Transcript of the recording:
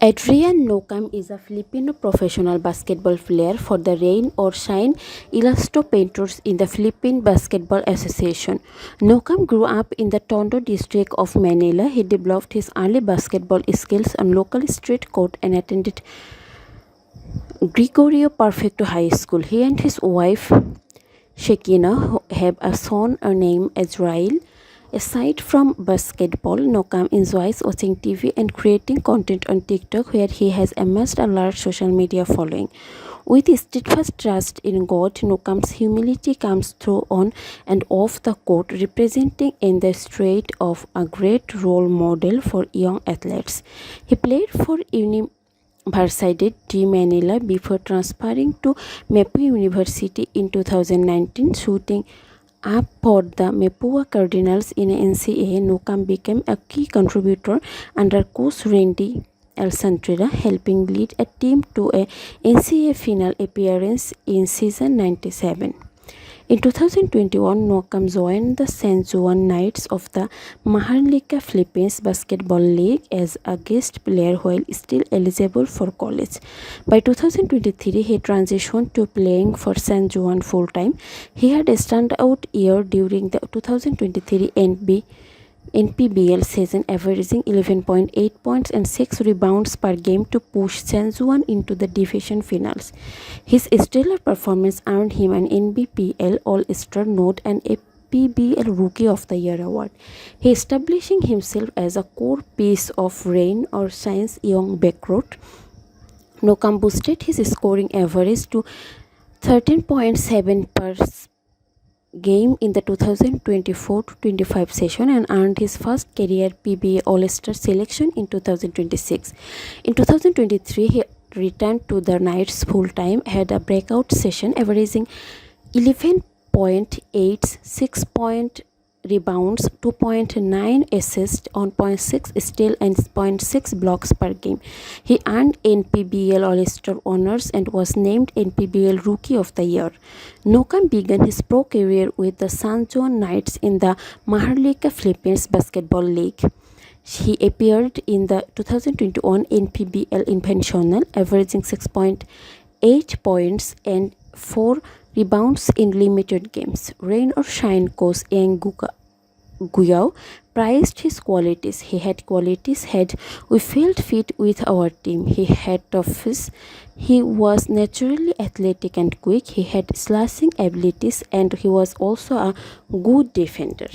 Adrian Nocum is a Filipino professional basketball player for the Rain or Shine Elasto Painters in the Philippine Basketball Association. Nocum grew up in the Tondo district of Manila. He developed his early basketball skills on local street court and attended Gregorio Perfecto High School. He and his wife Shekina have a son named Israel. Aside from basketball, Nocum enjoys watching TV and creating content on TikTok, where he has amassed a large social media following. With steadfast trust in God, Nocum's humility comes through on and off the court, representing in the straight of a great role model for young athletes. He played for Universidad de Manila before transferring to Mapu University in 2019, shooting up for the Mapua Cardinals in NCAA. Nocum became a key contributor under coach Randy Alcantara, helping lead a team to a NCAA final appearance in season 97. In 2021, Nocum joined the San Juan Knights of the Maharlika Philippines Basketball League as a guest player while still eligible for college. By 2023, he transitioned to playing for San Juan full-time. He had a standout year during the 2023 NPBL season, averaging 11.8 points and 6 rebounds per game to push San Juan into the division finals. His stellar performance earned him an NBPL All-Star nod and a PBL Rookie of the Year award. He establishing himself as a core piece of Rain or Shine's young backcourt. Nocum boosted his scoring average to 13.7 per game in the 2024-25 session and earned his first career PBA All-Star selection in 2026. In 2023, he returned to the Knights full-time, had a breakout session averaging 11.8, 6 point rebounds, 2.9 assists on 0.6 steal and 0.6 blocks per game. He earned NPBL All-Star honors and was named NPBL Rookie of the Year. Nocum began his pro career with the San Juan Knights in the Maharlika Philippines Basketball League. He appeared in the 2021 NPBL Invitational, averaging 6.8 points and 4 rebounds in limited games. Rain or Shine coach Yang Guyao prized his qualities. He had qualities we felt fit with our team. He had toughness. He was naturally athletic and quick. He had slashing abilities and he was also a good defender.